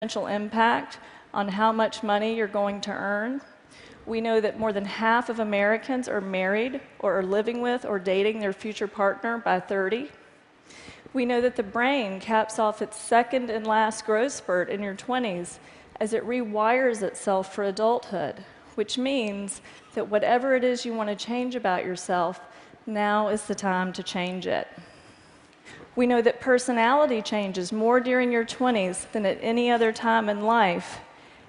potential impact on how much money you're going to earn. We know that more than half of Americans are married or are living with or dating their future partner by 30. We know that the brain caps off its second and last growth spurt in your 20s as it rewires itself for adulthood, which means that whatever it is you want to change about yourself, now is the time to change it. We know that personality changes more during your 20s than at any other time in life.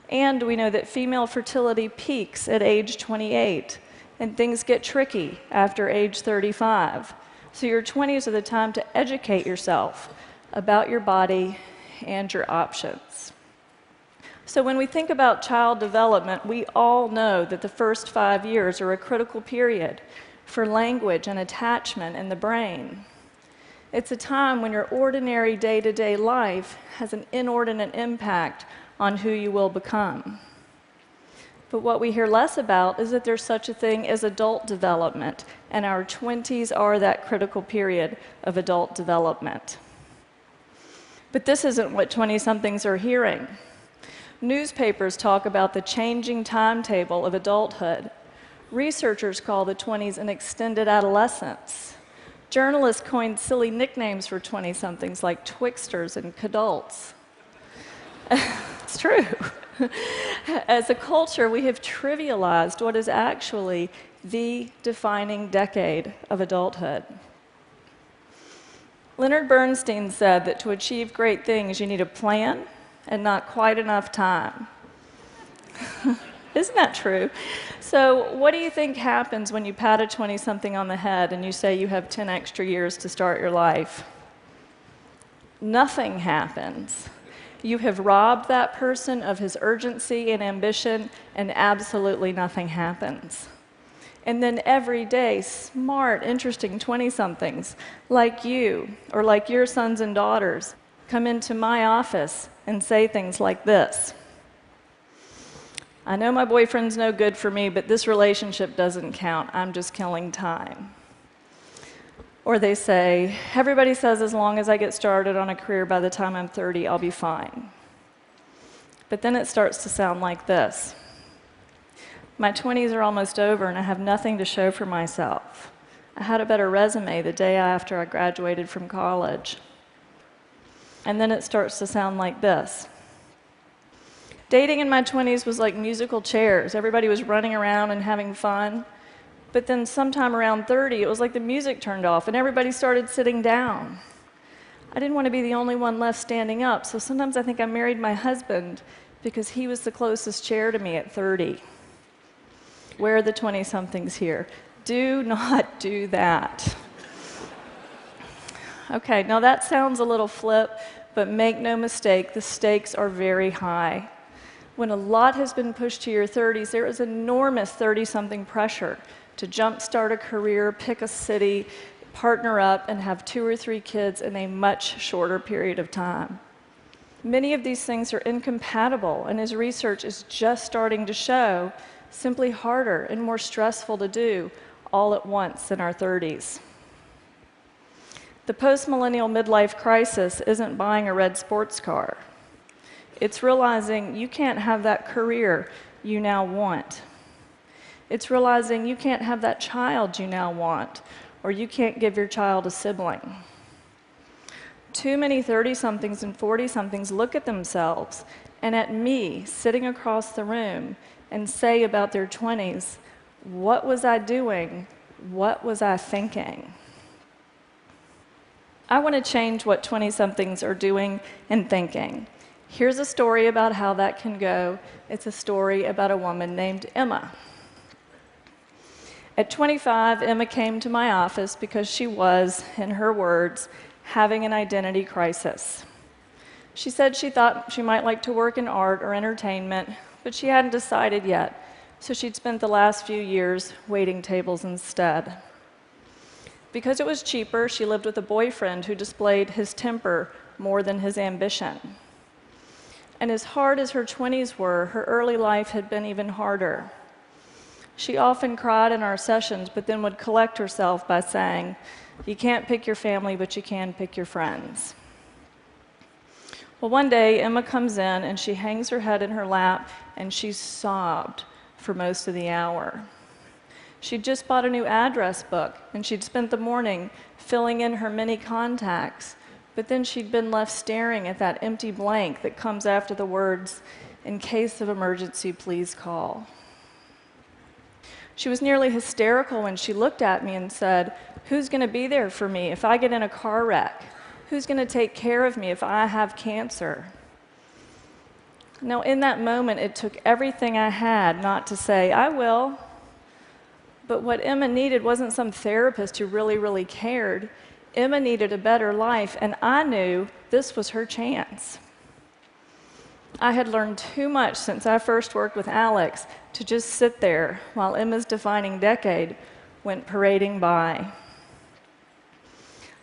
And we know that female fertility peaks at age 28, and things get tricky after age 35. So your 20s are the time to educate yourself about your body and your options. So when we think about child development, we all know that the first 5 years are a critical period for language and attachment in the brain. It's a time when your ordinary day-to-day life has an inordinate impact on who you will become. But what we hear less about is that there's such a thing as adult development, and our 20s are that critical period of adult development. But this isn't what 20-somethings are hearing. Newspapers talk about the changing timetable of adulthood. Researchers call the 20s an extended adolescence. Journalists coined silly nicknames for 20-somethings like Twixters and Cadults. It's true. As a culture, we have trivialized what is actually the defining decade of adulthood. Leonard Bernstein said that to achieve great things, you need a plan and not quite enough time. Isn't that true? So what do you think happens when you pat a 20-something on the head and you say you have 10 extra years to start your life? Nothing happens. You have robbed that person of his urgency and ambition, and absolutely nothing happens. And then every day, smart, interesting 20-somethings like you or like your sons and daughters come into my office and say things like this: I know my boyfriend's no good for me, but this relationship doesn't count. I'm just killing time. Or they say, everybody says as long as I get started on a career, by the time I'm 30, I'll be fine. But then it starts to sound like this: my 20s are almost over and I have nothing to show for myself. I had a better resume the day after I graduated from college. And then it starts to sound like this: dating in my 20s was like musical chairs. Everybody was running around and having fun. But then sometime around 30, it was like the music turned off and everybody started sitting down. I didn't want to be the only one left standing up, so sometimes I think I married my husband because he was the closest chair to me at 30. Where are the 20-somethings here? Do not do that. Okay, now that sounds a little flip, but make no mistake, the stakes are very high. When a lot has been pushed to your 30s, there is enormous 30-something pressure to jumpstart a career, pick a city, partner up, and have 2 or 3 kids in a much shorter period of time. Many of these things are incompatible, and as research is just starting to show, simply harder and more stressful to do all at once in our 30s. The post-millennial midlife crisis isn't buying a red sports car. It's realizing you can't have that career you now want. It's realizing you can't have that child you now want, or you can't give your child a sibling. Too many 30-somethings and 40-somethings look at themselves and at me sitting across the room and say about their 20s, what was I doing? What was I thinking? I want to change what 20-somethings are doing and thinking. Here's a story about how that can go. It's a story about a woman named Emma. At 25, Emma came to my office because she was, in her words, having an identity crisis. She said she thought she might like to work in art or entertainment, but she hadn't decided yet, so she'd spent the last few years waiting tables instead. Because it was cheaper, she lived with a boyfriend who displayed his temper more than his ambition. And as hard as her 20s were, her early life had been even harder. She often cried in our sessions, but then would collect herself by saying, you can't pick your family, but you can pick your friends. Well, one day, Emma comes in and she hangs her head in her lap and she sobbed for most of the hour. She'd just bought a new address book and she'd spent the morning filling in her many contacts, but then she'd been left staring at that empty blank that comes after the words, "In case of emergency, please call." She was nearly hysterical when she looked at me and said, "Who's going to be there for me if I get in a car wreck? Who's going to take care of me if I have cancer?" Now, in that moment, it took everything I had not to say, "I will." But what Emma needed wasn't some therapist who really, really cared. Emma needed a better life, and I knew this was her chance. I had learned too much since I first worked with Alex to just sit there while Emma's defining decade went parading by.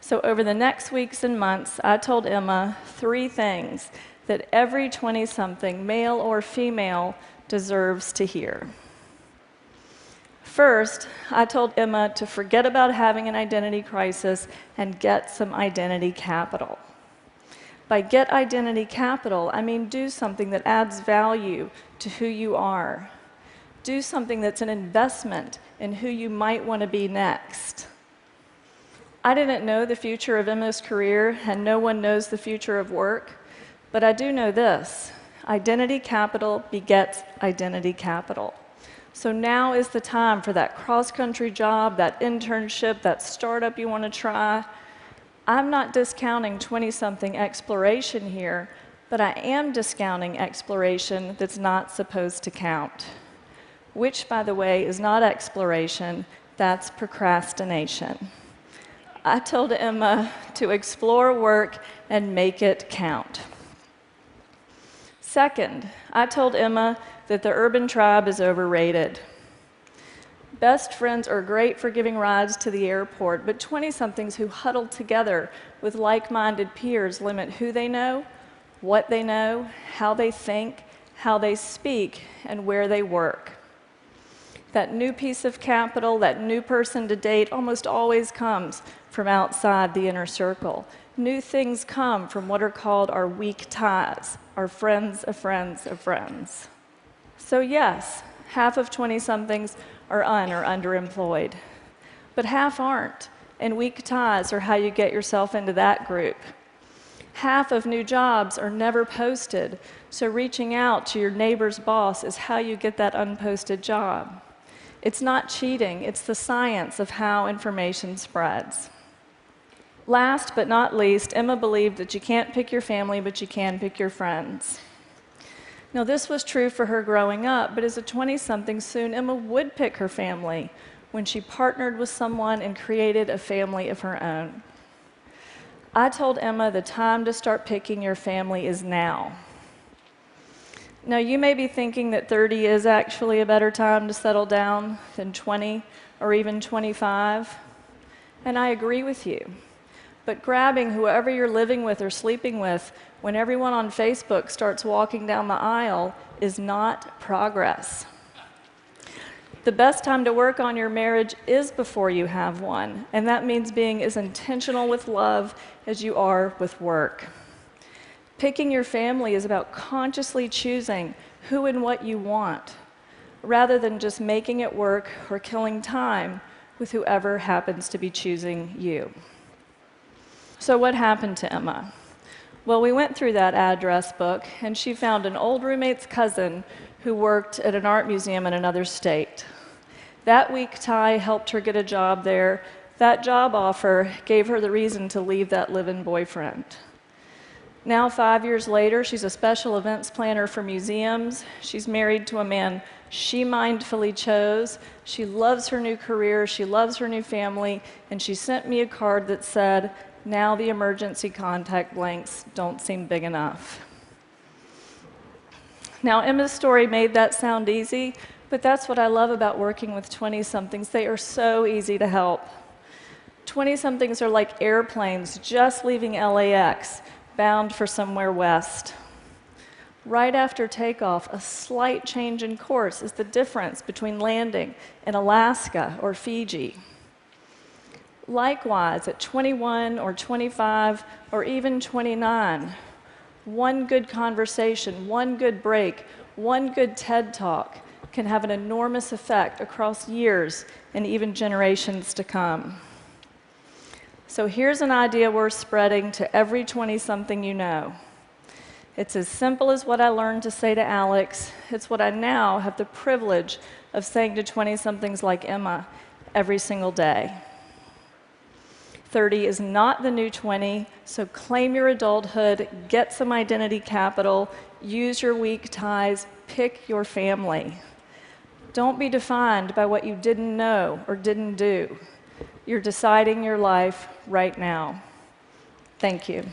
So over the next weeks and months, I told Emma 3 things that every 20-something, male or female, deserves to hear. First, I told Emma to forget about having an identity crisis and get some identity capital. By get identity capital, I mean do something that adds value to who you are. Do something that's an investment in who you might want to be next. I didn't know the future of Emma's career, and no one knows the future of work, but I do know this: identity capital begets identity capital. So now is the time for that cross-country job, that internship, that startup you want to try. I'm not discounting 20-something exploration here, but I am discounting exploration that's not supposed to count. Which, by the way, is not exploration, that's procrastination. I told Emma to explore work and make it count. Second, I told Emma that the urban tribe is overrated. Best friends are great for giving rides to the airport, but 20-somethings who huddle together with like-minded peers limit who they know, what they know, how they think, how they speak, and where they work. That new piece of capital, that new person to date, almost always comes from outside the inner circle. New things come from what are called our weak ties, our friends of friends of friends. So yes, half of 20-somethings are or underemployed, but half aren't, and weak ties are how you get yourself into that group. Half of new jobs are never posted, so reaching out to your neighbor's boss is how you get that unposted job. It's not cheating, it's the science of how information spreads. Last but not least, Emma believed that you can't pick your family, but you can pick your friends. Now, this was true for her growing up, but as a 20-something, soon Emma would pick her family when she partnered with someone and created a family of her own. I told Emma the time to start picking your family is now. Now, you may be thinking that 30 is actually a better time to settle down than 20 or even 25, and I agree with you. But grabbing whoever you're living with or sleeping with when everyone on Facebook starts walking down the aisle is not progress. The best time to work on your marriage is before you have one, and that means being as intentional with love as you are with work. Picking your family is about consciously choosing who and what you want, rather than just making it work or killing time with whoever happens to be choosing you. So what happened to Emma? Well, we went through that address book, and she found an old roommate's cousin who worked at an art museum in another state. That weak tie helped her get a job there. That job offer gave her the reason to leave that live-in boyfriend. Now, 5 years later, she's a special events planner for museums. She's married to a man she mindfully chose. She loves her new career, she loves her new family, and she sent me a card that said, "Now the emergency contact blanks don't seem big enough." Now, Emma's story made that sound easy, but that's what I love about working with 20-somethings. They are so easy to help. 20-somethings are like airplanes just leaving LAX, bound for somewhere west. Right after takeoff, a slight change in course is the difference between landing in Alaska or Fiji. Likewise, at 21 or 25 or even 29, One good conversation, one good break, one good TED Talk can have an enormous effect across years and even generations to come. So here's an idea worth spreading to every 20-something you know. It's as simple as what I learned to say to Alex. It's what I now have the privilege of saying to 20-somethings like Emma every single day. 30 is not the new 20, so claim your adulthood, get some identity capital, use your weak ties, pick your family. Don't be defined by what you didn't know or didn't do. You're deciding your life right now. Thank you.